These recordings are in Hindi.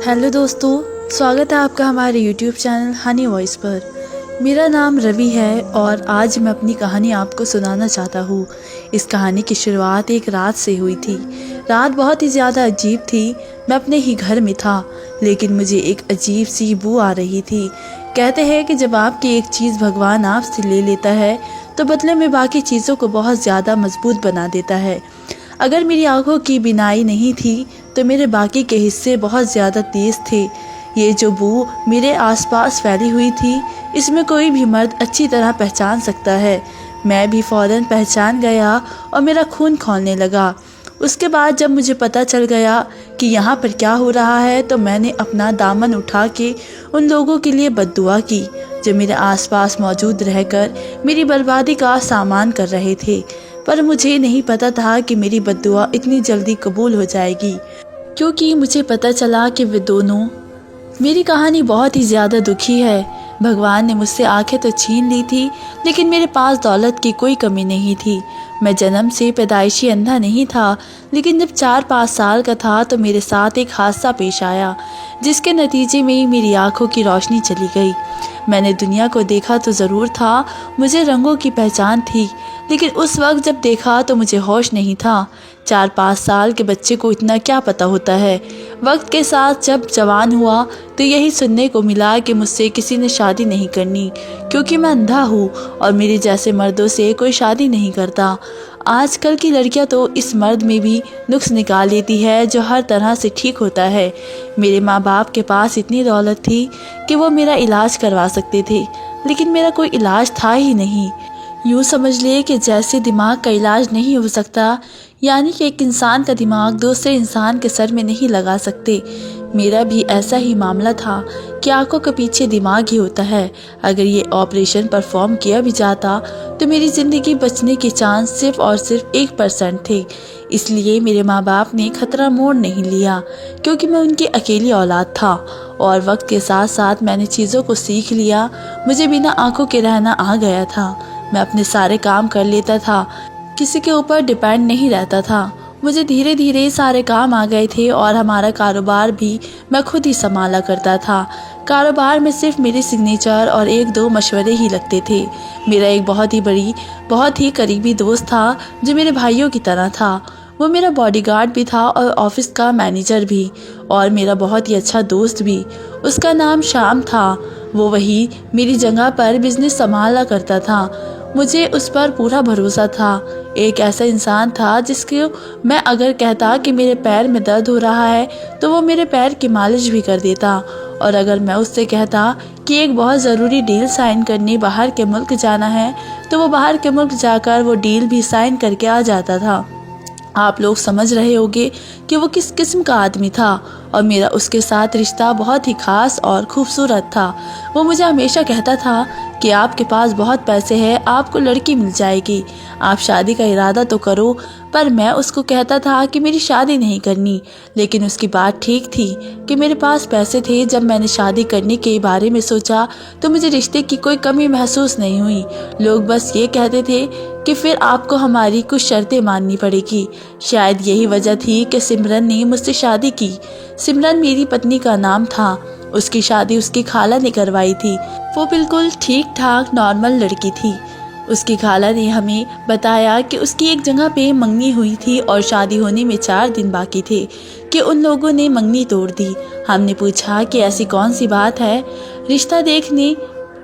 हेलो दोस्तों, स्वागत है आपका हमारे यूट्यूब चैनल हनी वॉइस पर। मेरा नाम रवि है और आज मैं अपनी कहानी आपको सुनाना चाहता हूँ। इस कहानी की शुरुआत एक रात से हुई थी। रात बहुत ही ज़्यादा अजीब थी। मैं अपने ही घर में था, लेकिन मुझे एक अजीब सी बू आ रही थी। कहते हैं कि जब आपकी एक चीज़ भगवान आपसे ले लेता है तो बदले में बाकी चीज़ों को बहुत ज़्यादा मजबूत बना देता है। अगर मेरी आंखों की बीनाई नहीं थी तो मेरे बाकी के हिस्से बहुत ज़्यादा तेज़ थे। ये जो बू मेरे आसपास फैली हुई थी, इसमें कोई भी मर्द अच्छी तरह पहचान सकता है। मैं भी फ़ौरन पहचान गया और मेरा खून खौलने लगा। उसके बाद जब मुझे पता चल गया कि यहाँ पर क्या हो रहा है, तो मैंने अपना दामन उठा के उन लोगों के लिए बद्दुआ की जो मेरे आसपास मौजूद रहकर मेरी बर्बादी का सामान कर रहे थे। पर मुझे नहीं पता था कि मेरी बद्दुआ इतनी जल्दी कबूल हो जाएगी, क्योंकि मुझे पता चला कि वे दोनों। मेरी कहानी बहुत ही ज़्यादा दुखी है। भगवान ने मुझसे आंखें तो छीन ली थी, लेकिन मेरे पास दौलत की कोई कमी नहीं थी। मैं जन्म से पैदाइशी अंधा नहीं था, लेकिन जब 4-5 साल का था तो मेरे साथ एक हादसा पेश आया, जिसके नतीजे में मेरी आंखों की रोशनी चली गई। मैंने दुनिया को देखा तो ज़रूर था, मुझे रंगों की पहचान थी, लेकिन उस वक्त जब देखा तो मुझे होश नहीं था। 4-5 साल के बच्चे को इतना क्या पता होता है। वक्त के साथ जब जवान हुआ तो यही सुनने को मिला कि मुझसे किसी ने शादी नहीं करनी, क्योंकि मैं अंधा हूँ और मेरे जैसे मर्दों से कोई शादी नहीं करता। आजकल की लड़कियां तो इस मर्द में भी नुक्स निकाल लेती है जो हर तरह से ठीक होता है। मेरे माँ बाप के पास इतनी दौलत थी कि वो मेरा इलाज करवा सकते थे, लेकिन मेरा कोई इलाज था ही नहीं। यूँ समझ ले कि जैसे दिमाग का इलाज नहीं हो सकता, यानी कि एक इंसान का दिमाग दूसरे इंसान के सर में नहीं लगा सकते, मेरा भी ऐसा ही मामला था कि आंखों के पीछे दिमाग ही होता है। अगर ये ऑपरेशन परफॉर्म किया भी जाता तो मेरी ज़िंदगी बचने के चांस सिर्फ और सिर्फ 1% थे। इसलिए मेरे माँ बाप ने खतरा मोड़ नहीं लिया, क्योंकि मैं उनकी अकेली औलाद था। और वक्त के साथ साथ मैंने चीज़ों को सीख लिया। मुझे बिना आंखों के रहना आ गया था। मैं अपने सारे काम कर लेता था, किसी के ऊपर डिपेंड नहीं रहता था। मुझे धीरे धीरे सारे काम आ गए थे और हमारा कारोबार भी मैं खुद ही संभाला करता था। कारोबार में सिर्फ मेरे सिग्नेचर और 1-2 मशवरे ही लगते थे। मेरा एक बहुत ही करीबी दोस्त था जो मेरे भाइयों की तरह था। वो मेरा बॉडीगार्ड भी था और ऑफिस का मैनेजर भी, और मेरा बहुत ही अच्छा दोस्त भी। उसका नाम श्याम था। वो वही मेरी जगह पर बिजनेस संभाला करता था। मुझे उस पर पूरा भरोसा था। एक ऐसा इंसान था जिसको मैं अगर कहता कि मेरे पैर में दर्द हो रहा है तो वो मेरे पैर की मालिश भी कर देता, और अगर मैं उससे कहता कि एक बहुत ज़रूरी डील साइन करने बाहर के मुल्क जाना है तो वो बाहर के मुल्क जाकर वो डील भी साइन करके आ जाता था। आप लोग समझ रहे होंगे कि वो किस किस्म का आदमी था, और मेरा उसके साथ रिश्ता बहुत ही खास और खूबसूरत था। वो मुझे हमेशा कहता था कि आपके पास बहुत पैसे हैं, आपको लड़की मिल जाएगी, आप शादी का इरादा तो करो। पर मैं उसको कहता था कि मेरी शादी नहीं करनी। लेकिन उसकी बात ठीक थी कि मेरे पास पैसे थे। जब मैंने शादी करने के बारे में सोचा तो मुझे रिश्ते की कोई कमी महसूस नहीं हुई। लोग बस ये कहते थे कि फिर आपको हमारी कुछ शर्तें माननी पड़ेगी। शायद यही वजह थी कि सिमरन ने मुझसे शादी की। सिमरन मेरी पत्नी का नाम था। उसकी शादी उसकी खाला ने करवाई थी। वो बिल्कुल ठीक ठाक नॉर्मल लड़की थी। उसकी खाला ने हमें बताया कि उसकी एक जगह पे मंगनी हुई थी और शादी होने में 4 दिन बाकी थे कि उन लोगों ने मंगनी तोड़ दी। हमने पूछा कि ऐसी कौन सी बात है। रिश्ता देखने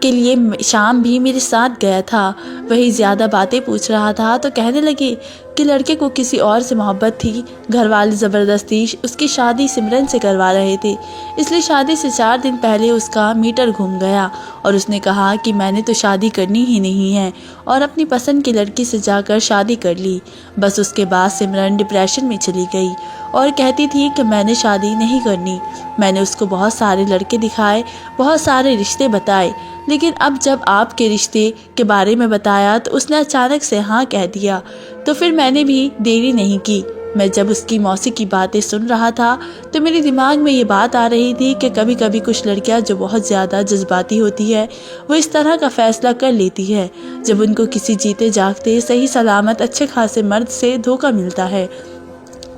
के लिए शाम भी मेरे साथ गया था। वही ज़्यादा बातें पूछ रहा था तो कहने लगे कि लड़के को किसी और से मोहब्बत थी। घर वाले ज़बरदस्ती उसकी शादी सिमरन से करवा रहे थे, इसलिए शादी से 4 दिन पहले उसका मीटर घूम गया और उसने कहा कि मैंने तो शादी करनी ही नहीं है, और अपनी पसंद की लड़की से जाकर शादी कर ली। बस उसके बाद सिमरन डिप्रेशन में चली गई और कहती थी कि मैंने शादी नहीं करनी। मैंने उसको बहुत सारे लड़के दिखाए, बहुत सारे रिश्ते बताए, लेकिन अब जब आपके रिश्ते के बारे में बताया तो उसने अचानक से हाँ कह दिया। तो फिर मैंने भी देरी नहीं की। मैं जब उसकी मौसी की बातें सुन रहा था तो मेरे दिमाग में ये बात आ रही थी कि कभी कभी कुछ लड़कियां जो बहुत ज़्यादा जज्बाती होती है वो इस तरह का फैसला कर लेती है जब उनको किसी जीते जागते सही सलामत अच्छे खासे मर्द से धोखा मिलता है,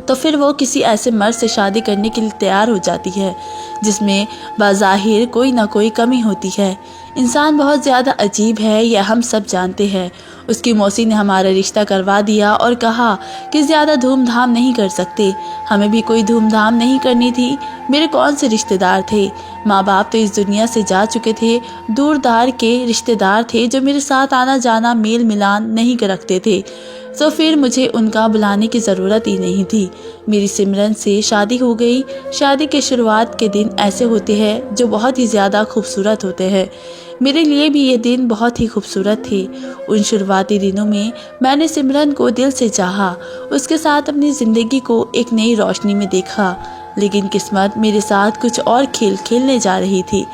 तो फिर वो किसी ऐसे मर्द से शादी करने के लिए तैयार हो जाती है जिसमें बाज़ाहिर कोई ना कोई कमी होती है। इंसान बहुत ज़्यादा अजीब है, यह हम सब जानते हैं। उसकी मौसी ने हमारा रिश्ता करवा दिया और कहा कि ज़्यादा धूमधाम नहीं कर सकते। हमें भी कोई धूमधाम नहीं करनी थी। मेरे कौन से रिश्तेदार थे? माँ बाप तो इस दुनिया से जा चुके थे। दूर दार के रिश्तेदार थे जो मेरे साथ आना जाना मेल मिलान नहीं रखते थे, तो फिर मुझे उनका बुलाने की ज़रूरत ही नहीं थी। मेरी सिमरन से शादी हो गई। शादी के शुरुआत के दिन ऐसे होते हैं जो बहुत ही ज़्यादा खूबसूरत होते हैं। मेरे लिए भी ये दिन बहुत ही खूबसूरत थे। उन शुरुआती दिनों में मैंने सिमरन को दिल से चाहा, उसके साथ अपनी ज़िंदगी को एक नई रोशनी में देखा। लेकिन किस्मत मेरे साथ कुछ और खेल खेलने जा रही थी,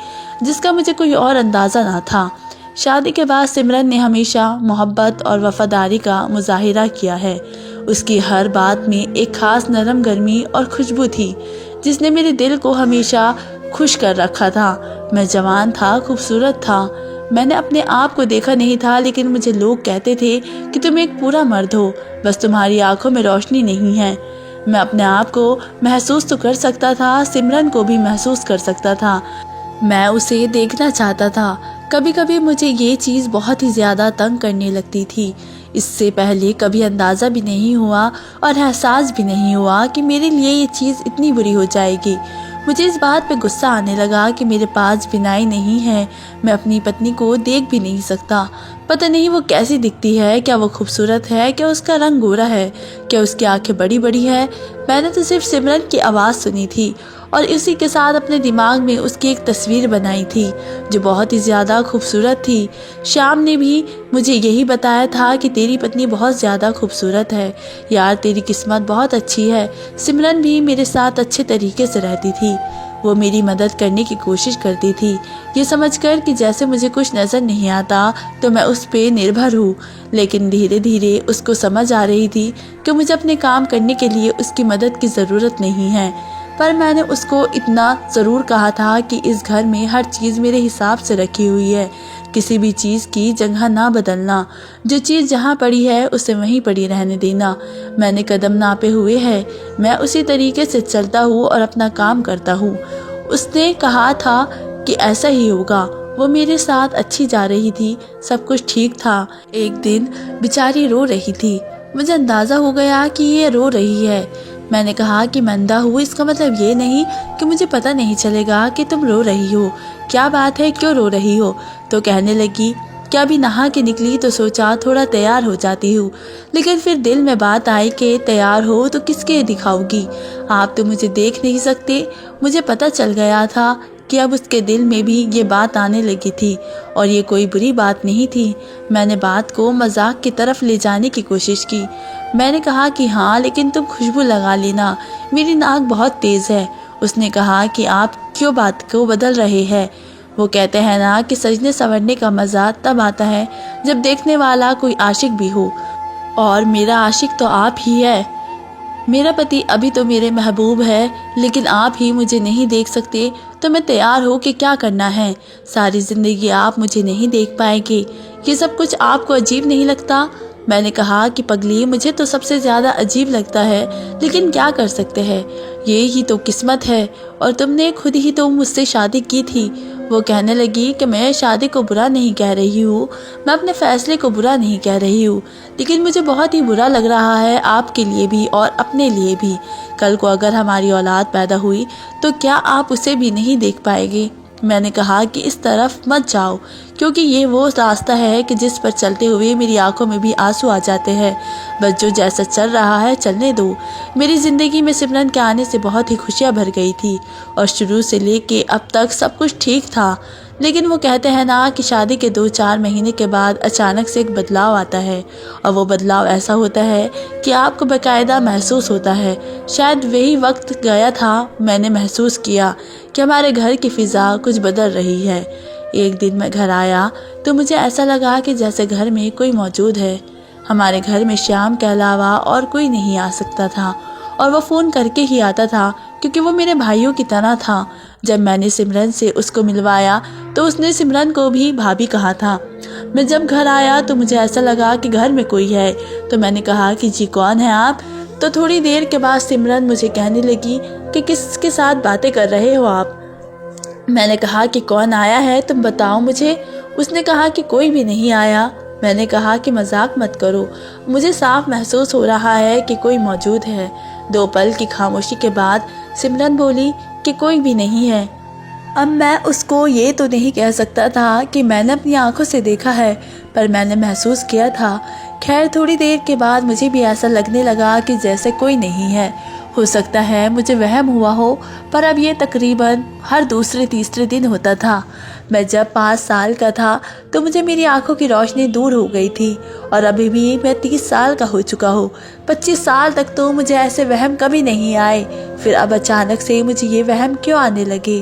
जिसका मुझे कोई और अंदाज़ा ना था। शादी के बाद सिमरन ने हमेशा मोहब्बत और वफादारी का मुजाहिरा किया है। उसकी हर बात में एक ख़ास नरम गर्मी और खुशबू थी, जिसने मेरे दिल को हमेशा खुश कर रखा था। मैं जवान था, खूबसूरत था। मैंने अपने आप को देखा नहीं था, लेकिन मुझे लोग कहते थे कि तुम एक पूरा मर्द हो, बस तुम्हारी आंखों में रोशनी नहीं है। मैं अपने आप को महसूस तो कर सकता था, सिमरन को भी महसूस कर सकता था। मैं उसे देखना चाहता था। कभी कभी मुझे ये चीज़ बहुत ही ज़्यादा तंग करने लगती थी। इससे पहले कभी अंदाज़ा भी नहीं हुआ और एहसास भी नहीं हुआ कि मेरे लिए ये चीज़ इतनी बुरी हो जाएगी। मुझे इस बात पे गुस्सा आने लगा कि मेरे पास बिनाई नहीं है। मैं अपनी पत्नी को देख भी नहीं सकता। पता नहीं वो कैसी दिखती है, क्या वो खूबसूरत है, क्या उसका रंग गोरा है, क्या उसकी आंखें बड़ी बड़ी है। मैंने तो सिर्फ सिमरन की आवाज़ सुनी थी और इसी के साथ अपने दिमाग में उसकी एक तस्वीर बनाई थी जो बहुत ही ज़्यादा खूबसूरत थी। श्याम ने भी मुझे यही बताया था कि तेरी पत्नी बहुत ज़्यादा खूबसूरत है। यार, तेरी किस्मत बहुत अच्छी है। सिमरन भी मेरे साथ अच्छे तरीके से रहती थी। वो मेरी मदद करने की कोशिश करती थी, ये समझकर कि जैसे मुझे कुछ नज़र नहीं आता तो मैं उस पर निर्भर हूँ। लेकिन धीरे धीरे उसको समझ आ रही थी कि मुझे अपने काम करने के लिए उसकी मदद की ज़रूरत नहीं है। पर मैंने उसको इतना ज़रूर कहा था कि इस घर में हर चीज़ मेरे हिसाब से रखी हुई है। किसी भी चीज़ की जगह ना बदलना। जो चीज़ जहाँ पड़ी है उसे वहीं पड़ी रहने देना। मैंने कदम नापे हुए हैं, मैं उसी तरीके से चलता हूँ और अपना काम करता हूँ। उसने कहा था कि ऐसा ही होगा। वो मेरे साथ अच्छी जा रही थी, सब कुछ ठीक था। एक दिन बेचारी रो रही थी। मुझे अंदाज़ा हो गया कि ये रो रही है। मैंने कहा कि मैं अंधा हूँ, इसका मतलब ये नहीं कि मुझे पता नहीं चलेगा कि तुम रो रही हो। क्या बात है, क्यों रो रही हो? तो कहने लगी कि अभी नहा के निकली तो सोचा थोड़ा तैयार हो जाती हूँ, लेकिन फिर दिल में बात आई कि तैयार हो तो किसके दिखाओगी? आप तो मुझे देख नहीं सकते। मुझे पता चल गया था कि अब उसके दिल में भी ये बात आने लगी थी और ये कोई बुरी बात नहीं थी। मैंने बात को मजाक की तरफ ले जाने की कोशिश की। मैंने कहा कि हाँ, लेकिन तुम खुशबू लगा लेना, मेरी नाक बहुत तेज़ है। उसने कहा कि आप क्यों बात को बदल रहे हैं? वो कहते हैं ना कि सजने संवरने का मज़ा तब आता है जब देखने वाला कोई आशिक भी हो, और मेरा आशिक तो आप ही है। मेरा पति अभी तो मेरे महबूब है, लेकिन आप ही मुझे नहीं देख सकते तो मैं तैयार हो कि क्या करना है? सारी ज़िंदगी आप मुझे नहीं देख पाएंगे। ये सब कुछ आपको अजीब नहीं लगता? मैंने कहा कि पगली, मुझे तो सबसे ज़्यादा अजीब लगता है, लेकिन क्या कर सकते हैं, ये ही तो किस्मत है। और तुमने खुद ही तो मुझसे शादी की थी। वो कहने लगी कि मैं शादी को बुरा नहीं कह रही हूँ, मैं अपने फ़ैसले को बुरा नहीं कह रही हूँ, लेकिन मुझे बहुत ही बुरा लग रहा है आपके लिए भी और अपने लिए भी। कल को अगर हमारी औलाद पैदा हुई तो क्या आप उसे भी नहीं देख पाएंगे? मैंने कहा कि इस तरफ मत जाओ, क्योंकि ये वो रास्ता है कि जिस पर चलते हुए मेरी आंखों में भी आंसू आ जाते हैं। बस जो जैसा चल रहा है चलने दो। मेरी ज़िंदगी में सिमरन के आने से बहुत ही खुशियाँ भर गई थी और शुरू से लेके अब तक सब कुछ ठीक था। लेकिन वो कहते हैं ना कि शादी के 2-4 महीने के बाद अचानक से एक बदलाव आता है, और वो बदलाव ऐसा होता है कि आपको बाकायदा महसूस होता है। शायद वही वक्त गया था, मैंने महसूस किया कि हमारे घर की फ़िज़ा कुछ बदल रही है। एक दिन मैं घर आया तो मुझे ऐसा लगा कि जैसे घर में कोई मौजूद है। हमारे घर में श्याम के अलावा और कोई नहीं आ सकता था, और वो फ़ोन करके ही आता था क्योंकि वो मेरे भाइयों की तरह था। जब मैंने सिमरन से उसको मिलवाया तो उसने सिमरन को भी भाभी कहा था। मैं जब घर आया तो मुझे ऐसा लगा कि घर में कोई है, तो मैंने कहा कि जी कौन है आप? तो थोड़ी देर के बाद सिमरन मुझे कहने लगी कि किसके साथ बातें कर रहे हो आप? मैंने कहा कि कौन आया है, तुम बताओ मुझे। उसने कहा कि कोई भी नहीं आया। मैंने कहा कि मजाक मत करो, मुझे साफ महसूस हो रहा है कि कोई मौजूद है। 2 पल की खामोशी के बाद सिमरन बोली कि कोई भी नहीं है। अब मैं उसको ये तो नहीं कह सकता था कि मैंने अपनी आंखों से देखा है, पर मैंने महसूस किया था। खैर, थोड़ी देर के बाद मुझे भी ऐसा लगने लगा कि जैसे कोई नहीं है। हो सकता है मुझे वहम हुआ हो, पर अब ये तकरीबन हर दूसरे तीसरे दिन होता था। मैं जब 5 साल का था तो मुझे मेरी आंखों की रोशनी दूर हो गई थी, और अभी भी मैं 30 साल का हो चुका हूँ। 25 साल तक तो मुझे ऐसे वहम कभी नहीं आए, फिर अब अचानक से मुझे ये वहम क्यों आने लगे।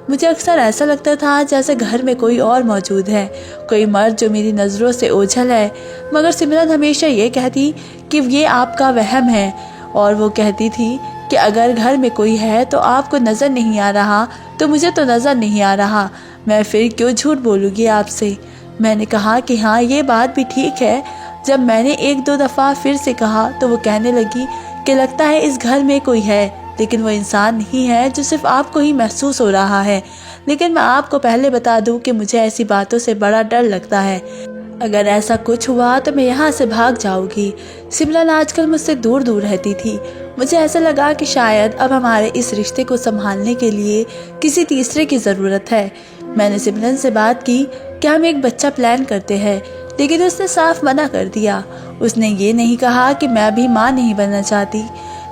मुझे अक्सर ऐसा लगता था जैसे घर में कोई और मौजूद है, कोई मर्द जो मेरी नज़रों से ओझल है। मगर सिमरन हमेशा ये कहती कि ये आपका वहम है, और वो कहती थी कि अगर घर में कोई है तो आपको नज़र नहीं आ रहा, तो मुझे तो नज़र नहीं आ रहा। मैं फिर क्यों झूठ बोलूँगी आपसे। मैंने कहा कि हाँ, ये बात भी ठीक है। जब मैंने 1-2 दफ़ा फिर से कहा तो वो कहने लगी कि लगता है इस घर में कोई है, लेकिन वो इंसान नहीं है जो सिर्फ आपको ही महसूस हो रहा है। लेकिन मैं आपको पहले बता दूं कि मुझे ऐसी बातों से बड़ा डर लगता है। अगर ऐसा कुछ हुआ तो मैं यहाँ से भाग जाऊंगी। सिमरन आजकल मुझसे दूर दूर रहती थी। मुझे ऐसा लगा कि शायद अब हमारे इस रिश्ते को संभालने के लिए किसी तीसरे की ज़रूरत है। मैंने सिमरन से बात की कि हम एक बच्चा प्लान करते हैं, लेकिन उसने साफ मना कर दिया। उसने ये नहीं कहा कि मैं अभी माँ नहीं बनना चाहती,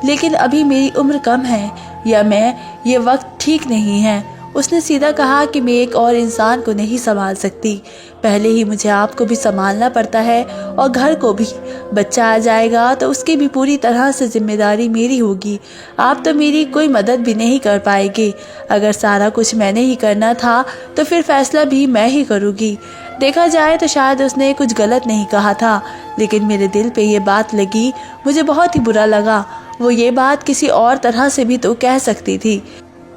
लेकिन अभी मेरी उम्र कम है या ये वक्त ठीक नहीं है। उसने सीधा कहा कि मैं एक और इंसान को नहीं संभाल सकती। पहले ही मुझे आपको भी संभालना पड़ता है और घर को भी। बच्चा आ जाएगा तो उसकी भी पूरी तरह से जिम्मेदारी मेरी होगी। आप तो मेरी कोई मदद भी नहीं कर पाएंगे। अगर सारा कुछ मैंने ही करना था तो फिर फैसला भी मैं ही करूँगी। देखा जाए तो शायद उसने कुछ गलत नहीं कहा था, लेकिन मेरे दिल पे ये बात लगी। मुझे बहुत ही बुरा लगा। वो ये बात किसी और तरह से भी तो कह सकती थी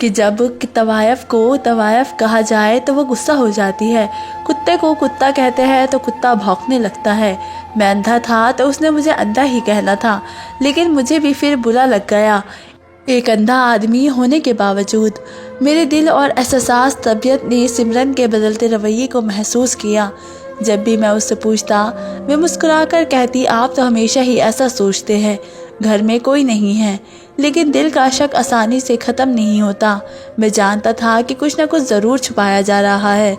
कि जब तवायफ को तवायफ कहा जाए तो वो गुस्सा हो जाती है। कुत्ते को कुत्ता कहते हैं तो कुत्ता भौंकने लगता है। मैं अंधा था तो उसने मुझे अंधा ही कहना था, लेकिन मुझे भी फिर बुरा लग गया। एक अंधा आदमी होने के बावजूद मेरे दिल और एहसास तबीयत ने सिमरन के बदलते रवैये को महसूस किया। जब भी मैं उससे पूछता, मैं मुस्कुराकर कहती, आप तो हमेशा ही ऐसा सोचते हैं, घर में कोई नहीं है। लेकिन दिल का शक आसानी से ख़त्म नहीं होता। मैं जानता था कि कुछ न कुछ ज़रूर छुपाया जा रहा है।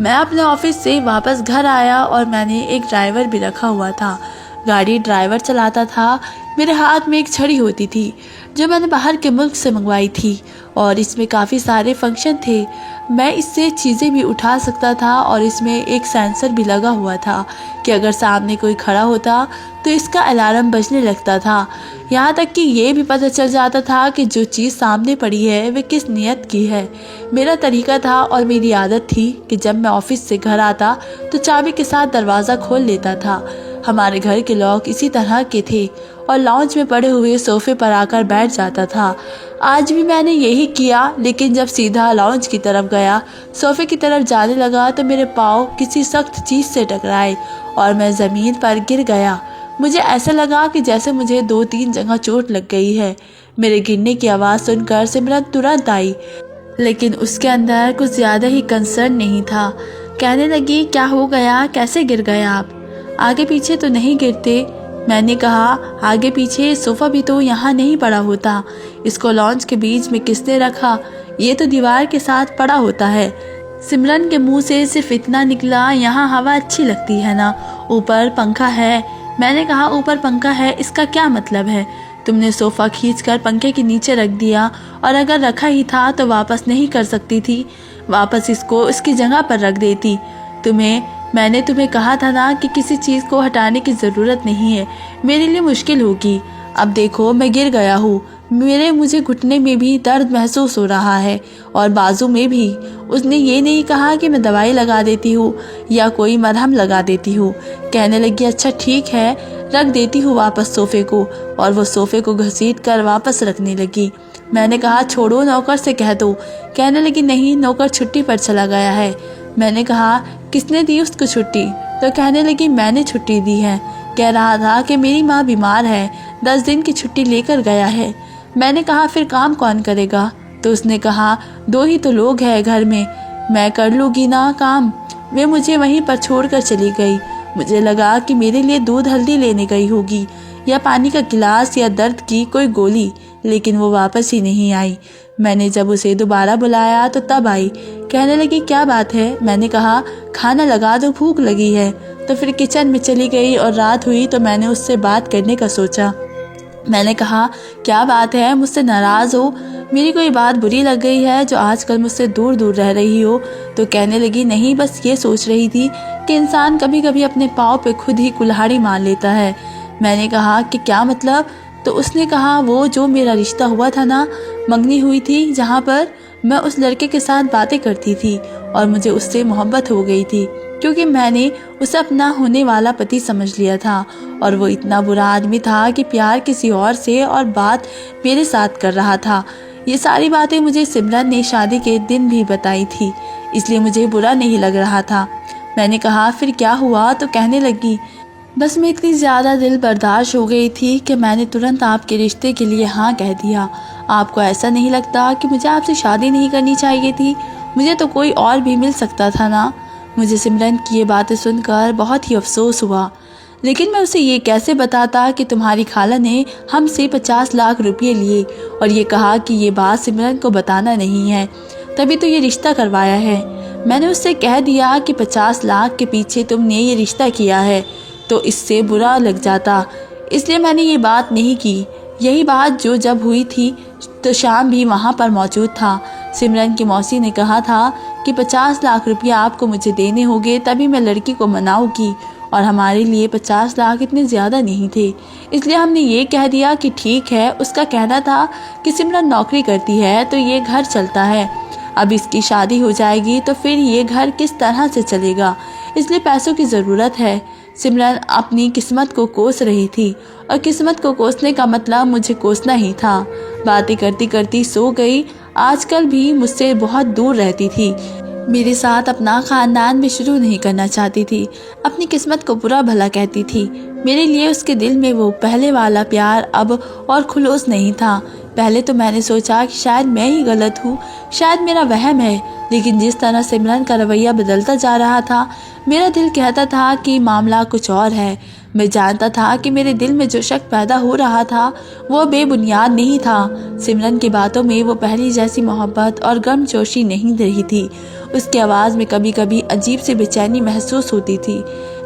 मैं अपने ऑफिस से वापस घर आया और मैंने एक ड्राइवर भी रखा हुआ था। गाड़ी ड्राइवर चलाता था। मेरे हाथ में एक छड़ी होती थी जो मैंने बाहर के मुल्क से मंगवाई थी, और इसमें काफ़ी सारे फंक्शन थे। मैं इससे चीज़ें भी उठा सकता था, और इसमें एक सेंसर भी लगा हुआ था कि अगर सामने कोई खड़ा होता तो इसका अलार्म बजने लगता था। यहाँ तक कि ये भी पता चल जाता था कि जो चीज़ सामने पड़ी है वह किस नियत की है। मेरा तरीका था और मेरी आदत थी कि जब मैं ऑफिस से घर आता तो चाबी के साथ दरवाज़ा खोल लेता था। हमारे घर के लॉक इसी तरह के थे, और लॉन्च में पड़े हुए सोफे पर आकर बैठ जाता था। आज भी मैंने यही किया, लेकिन जब सीधा लॉन्च की तरफ गया, सोफे की तरफ जाने लगा तो मेरे पाँव किसी सख्त चीज़ से टकराए और मैं ज़मीन पर गिर गया। मुझे ऐसा लगा कि जैसे मुझे 2-3 जगह चोट लग गई है। मेरे गिरने की आवाज़ सुनकर सिमरन तुरंत आई, लेकिन उसके अंदर कुछ ज़्यादा ही कंसर्न नहीं था। कहने लगी, क्या हो गया, कैसे गिर गए आप? आगे पीछे तो नहीं गिरते। मैंने कहा, आगे पीछे सोफ़ा भी तो यहाँ नहीं पड़ा होता। इसको लॉन्च के बीच में किसने रखा? ये तो दीवार के साथ पड़ा होता है। सिमरन के मुंह से सिर्फ इतना निकला, यहाँ हवा अच्छी लगती है ना, ऊपर पंखा है। मैंने कहा, ऊपर पंखा है इसका क्या मतलब है? तुमने सोफ़ा खींचकर पंखे के नीचे रख दिया, और अगर रखा ही था तो वापस नहीं कर सकती थी? वापस इसको इसकी जगह पर रख देती। मैंने तुम्हें कहा था ना कि किसी चीज़ को हटाने की ज़रूरत नहीं है, मेरे लिए मुश्किल होगी। अब देखो, मैं गिर गया हूँ। मुझे घुटने में भी दर्द महसूस हो रहा है और बाजू में भी। उसने ये नहीं कहा कि मैं दवाई लगा देती हूँ या कोई मरहम लगा देती हूँ। कहने लगी, अच्छा ठीक है, रख देती हूँ वापस सोफ़े को, और वो सोफ़े को घसीट कर वापस रखने लगी। मैंने कहा, छोड़ो, नौकर से कह दो। कहने लगी, नहीं, नौकर छुट्टी पर चला गया है। मैंने कहा, किसने दी उसको छुट्टी? तो कहने लगी, मैंने छुट्टी दी है। कह रहा था कि मेरी माँ बीमार है, 10 दिन की छुट्टी लेकर गया है। मैंने कहा, फिर काम कौन करेगा? तो उसने कहा, 2 ही तो लोग हैं घर में, मैं कर लूँगी ना काम। वे मुझे वहीं पर छोड़कर चली गई। मुझे लगा कि मेरे लिए दूध हल्दी लेने गई होगी या पानी का गिलास या दर्द की कोई गोली, लेकिन वो वापस ही नहीं आई। मैंने जब उसे दोबारा बुलाया तो तब आई। कहने लगी, क्या बात है? मैंने कहा, खाना लगा दो, भूख लगी है। तो फिर किचन में चली गई और रात हुई तो मैंने उससे बात करने का सोचा। मैंने कहा, क्या बात है, मुझसे नाराज़ हो? मेरी कोई बात बुरी लग गई है जो आजकल मुझसे दूर दूर रह रही हो? तो कहने लगी, नहीं, बस ये सोच रही थी कि इंसान कभी कभी अपने पाँव पे खुद ही कुल्हाड़ी मार लेता है। मैंने कहा कि क्या मतलब? तो उसने कहा, वो जो मेरा रिश्ता हुआ था ना, मंगनी हुई थी, जहाँ पर मैं उस लड़के के साथ बातें करती थी और मुझे उससे मोहब्बत हो गई थी, क्योंकि मैंने उसे अपना होने वाला पति समझ लिया था और वो इतना बुरा आदमी था कि प्यार किसी और से और बात मेरे साथ कर रहा था। ये सारी बातें मुझे सिमरन ने शादी के दिन भी बताई थी, इसलिए मुझे बुरा नहीं लग रहा था। मैंने कहा, फिर क्या हुआ? तो कहने लगी, बस मैं इतनी ज़्यादा दिल बर्दाश्त हो गई थी कि मैंने तुरंत आपके रिश्ते के लिए हाँ कह दिया। आपको ऐसा नहीं लगता कि मुझे आपसे शादी नहीं करनी चाहिए थी? मुझे तो कोई और भी मिल सकता था ना। मुझे सिमरन की ये बातें सुनकर बहुत ही अफसोस हुआ, लेकिन मैं उसे ये कैसे बताता कि तुम्हारी खाला ने हमसे 50 लाख रुपये लिए और ये कहा कि ये बात सिमरन को बताना नहीं है, तभी तो ये रिश्ता करवाया है। मैंने उससे कह दिया कि 50 लाख के पीछे तुमने ये रिश्ता किया है तो इससे बुरा लग जाता, इसलिए मैंने ये बात नहीं की। यही बात जो जब हुई थी तो शाम भी वहाँ पर मौजूद था। सिमरन की मौसी ने कहा था कि 50 लाख रुपया आपको मुझे देने होंगे, तभी मैं लड़की को मनाऊंगी, और हमारे लिए 50 लाख इतने ज़्यादा नहीं थे, इसलिए हमने ये कह दिया कि ठीक है। उसका कहना था कि सिमरन नौकरी करती है तो ये घर चलता है, अब इसकी शादी हो जाएगी तो फिर ये घर किस तरह से चलेगा, इसलिए पैसों की ज़रूरत है। सिमरन अपनी किस्मत को कोस रही थी और किस्मत को कोसने का मतलब मुझे कोसना ही था। बातें करती करती सो गई। आजकल भी मुझसे बहुत दूर रहती थी, मेरे साथ अपना ख़ानदान भी शुरू नहीं करना चाहती थी, अपनी किस्मत को बुरा भला कहती थी। मेरे लिए उसके दिल में वो पहले वाला प्यार अब और खुलूस नहीं था। पहले तो मैंने सोचा कि शायद मैं ही गलत हूँ, शायद मेरा वहम है, लेकिन जिस तरह सिमरन का रवैया बदलता जा रहा था, मेरा दिल कहता था कि मामला कुछ और है। मैं जानता था कि मेरे दिल में जो शक पैदा हो रहा था वो बेबुनियाद नहीं था। सिमरन की बातों में वो पहली जैसी मोहब्बत और गर्मजोशी नहीं रही थी। उसकी आवाज़ में कभी कभी अजीब सी बेचैनी महसूस होती थी,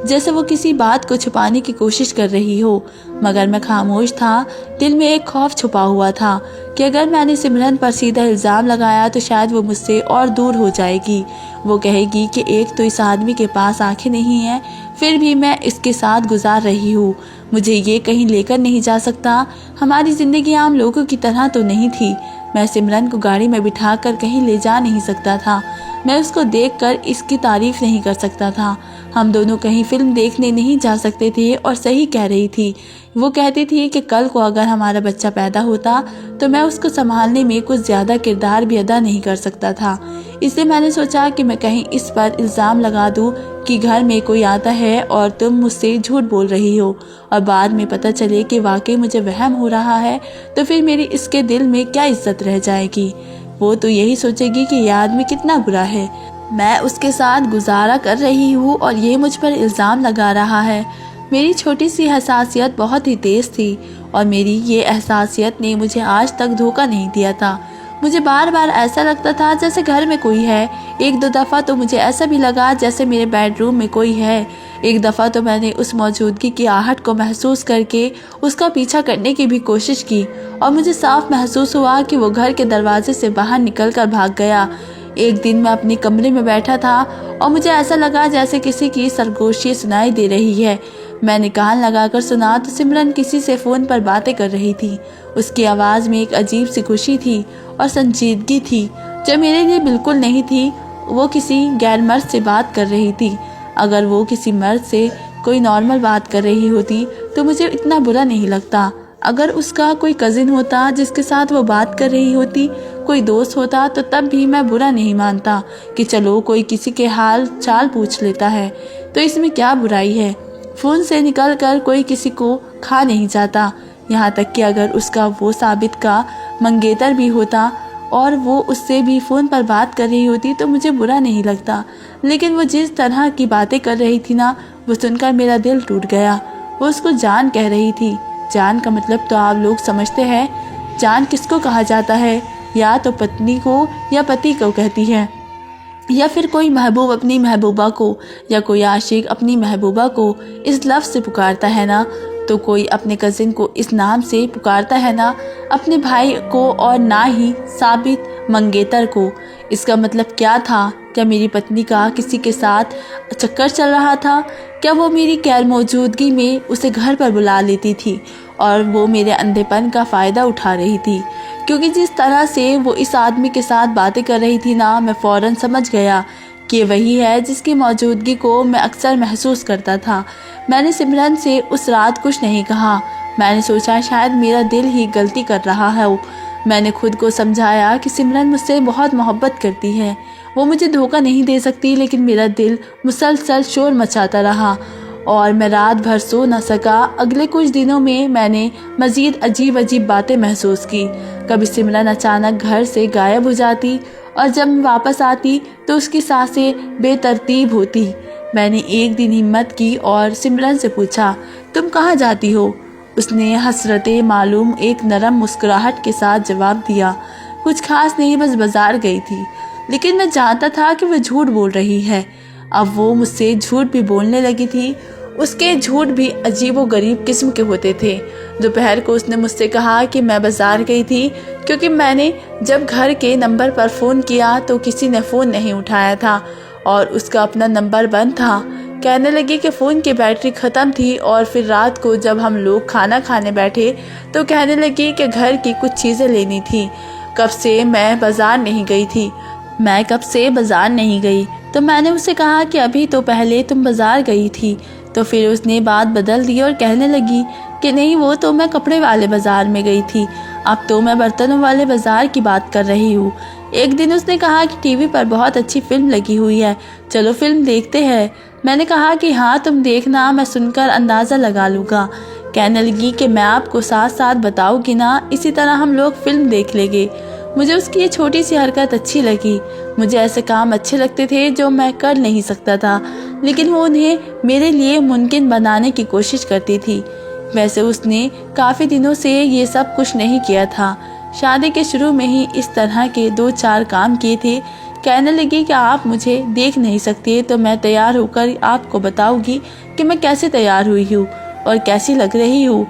जैसे वो किसी बात को छुपाने की कोशिश कर रही हो, मगर मैं खामोश था। दिल में एक खौफ छुपा हुआ था कि अगर मैंने सिमरन पर सीधा इल्ज़ाम लगाया तो शायद वो मुझसे और दूर हो जाएगी। वो कहेगी कि एक तो इस आदमी के पास आंखें नहीं हैं, फिर भी मैं इसके साथ गुजार रही हूँ, मुझे ये कहीं लेकर नहीं जा सकता। हमारी ज़िंदगी आम लोगों की तरह तो नहीं थी। मैं सिमरन को गाड़ी में बिठाकर कहीं ले जा नहीं सकता था, मैं उसको देखकर इसकी तारीफ़ नहीं कर सकता था। हम दोनों कहीं फिल्म देखने नहीं जा सकते थे और सही कह रही थी। वो कहती थी कि कल को अगर हमारा बच्चा पैदा होता तो मैं उसको संभालने में कुछ ज़्यादा किरदार भी अदा नहीं कर सकता था। इसलिए मैंने सोचा कि मैं कहीं इस पर इल्ज़ाम लगा दूँ कि घर में कोई आता है और तुम मुझसे झूठ बोल रही हो, और बाद में पता चले कि वाकई मुझे वहम हो रहा है, तो फिर मेरी इसके दिल में क्या इज्जत रह जाएगी। वो तो यही सोचेगी कि यह आदमी कितना बुरा है, मैं उसके साथ गुजारा कर रही हूँ और ये मुझ पर इल्ज़ाम लगा रहा है। मेरी छोटी सी हसासियत बहुत ही तेज़ थी और मेरी ये एहसासियत ने मुझे आज तक धोखा नहीं दिया था। मुझे बार बार ऐसा लगता था जैसे घर में कोई है। एक दो दफ़ा तो मुझे ऐसा भी लगा जैसे मेरे बेडरूम में कोई है। एक दफ़ा तो मैंने उस मौजूदगी की आहट को महसूस करके उसका पीछा करने की भी कोशिश की और मुझे साफ महसूस हुआ कि वो घर के दरवाजे से बाहर निकल कर भाग गया। एक दिन मैं अपने कमरे में बैठा था और मुझे ऐसा लगा जैसे किसी की सरगोशी सुनाई दे रही है। मैंने कान लगाकर सुना तो सिमरन किसी से फ़ोन पर बातें कर रही थी। उसकी आवाज़ में एक अजीब सी खुशी थी और संजीदगी थी जो मेरे लिए बिल्कुल नहीं थी। वो किसी गैर मर्द से बात कर रही थी। अगर वो किसी मर्द से कोई नॉर्मल बात कर रही होती तो मुझे इतना बुरा नहीं लगता। अगर उसका कोई कज़िन होता जिसके साथ वो बात कर रही होती, कोई दोस्त होता, तो तब भी मैं बुरा नहीं मानता कि चलो कोई किसी के हाल चाल पूछ लेता है, तो इसमें क्या बुराई है। फ़ोन से निकल कर कोई किसी को खा नहीं जाता। यहाँ तक कि अगर उसका वो साबित का मंगेतर भी होता और वो उससे भी फ़ोन पर बात कर रही होती तो मुझे बुरा नहीं लगता, लेकिन वो जिस तरह की बातें कर रही थी ना, वो सुनकर मेरा दिल टूट गया। वो उसको जान कह रही थी। जान का मतलब तो आप लोग समझते हैं। जान किसको कहा जाता है? या तो पत्नी को या पति को कहती है, या फिर कोई महबूब अपनी महबूबा को, या कोई आशिक अपनी महबूबा को इस लफ्ज़ से पुकारता है ना, तो कोई अपने कज़िन को इस नाम से पुकारता है ना, अपने भाई को, और ना ही साबित मंगेतर को। इसका मतलब क्या था? क्या मेरी पत्नी का किसी के साथ चक्कर चल रहा था? क्या वो मेरी गैर मौजूदगी में उसे घर पर बुला लेती थी और वो मेरे अंधेपन का फ़ायदा उठा रही थी? क्योंकि जिस तरह से वो इस आदमी के साथ बातें कर रही थी ना, मैं फ़ौरन समझ गया कि वही है जिसकी मौजूदगी को मैं अक्सर महसूस करता था। मैंने सिमरन से उस रात कुछ नहीं कहा। मैंने सोचा शायद मेरा दिल ही गलती कर रहा है। मैंने खुद को समझाया कि सिमरन मुझसे बहुत मोहब्बत करती है, वो मुझे धोखा नहीं दे सकती, लेकिन मेरा दिल मुसलसल शोर मचाता रहा और मैं रात भर सो न सका। अगले कुछ दिनों में मैंने मज़ीद अजीब अजीब बातें महसूस की। कभी सिमरन अचानक घर से गायब हो जाती और जब मैं वापस आती तो उसकी सांसें बेतरतीब होती। मैंने एक दिन हिम्मत की और सिमरन से पूछा, तुम कहाँ जाती हो? उसने हसरते मालूम एक नरम मुस्कुराहट के साथ जवाब दिया, कुछ खास नहीं, बस बाजार गई थी। लेकिन मैं जानता था कि वह झूठ बोल रही है। अब वो मुझसे झूठ भी बोलने लगी थी। उसके झूठ भी अजीबो गरीब किस्म के होते थे। दोपहर को उसने मुझसे कहा कि मैं बाजार गई थी, क्योंकि मैंने जब घर के नंबर पर फ़ोन किया तो किसी ने फ़ोन नहीं उठाया था और उसका अपना नंबर बंद था। कहने लगी कि फ़ोन की बैटरी ख़त्म थी। और फिर रात को जब हम लोग खाना खाने बैठे तो कहने लगी कि घर की कुछ चीज़ें लेनी थी। कब से मैं बाज़ार नहीं गई। तो मैंने उसे कहा कि अभी तो पहले तुम बाज़ार गई थी। तो फिर उसने बात बदल दी और कहने लगी कि नहीं, वो तो मैं कपड़े वाले बाज़ार में गई थी, अब तो मैं बर्तनों वाले बाज़ार की बात कर रही हूँ। एक दिन उसने कहा कि टीवी पर बहुत अच्छी फ़िल्म लगी हुई है, चलो फ़िल्म देखते हैं। मैंने कहा कि हाँ तुम देखना, मैं सुनकर अंदाज़ा लगा लूँगा। कहने लगी कि मैं आपको साथ साथ बताऊँगी ना, इसी तरह हम लोग फ़िल्म देख लेंगे। मुझे उसकी ये छोटी सी हरकत अच्छी लगी। मुझे ऐसे काम अच्छे लगते थे जो मैं कर नहीं सकता था, लेकिन वो उन्हें मेरे लिए मुमकिन बनाने की कोशिश करती थी। वैसे उसने काफ़ी दिनों से ये सब कुछ नहीं किया था। शादी के शुरू में ही इस तरह के 2-4 काम किए थे। कहने लगी कि आप मुझे देख नहीं सकते, तो मैं तैयार होकर आपको बताऊंगी कि मैं कैसे तैयार हुई हूँ और कैसी लग रही हूँ।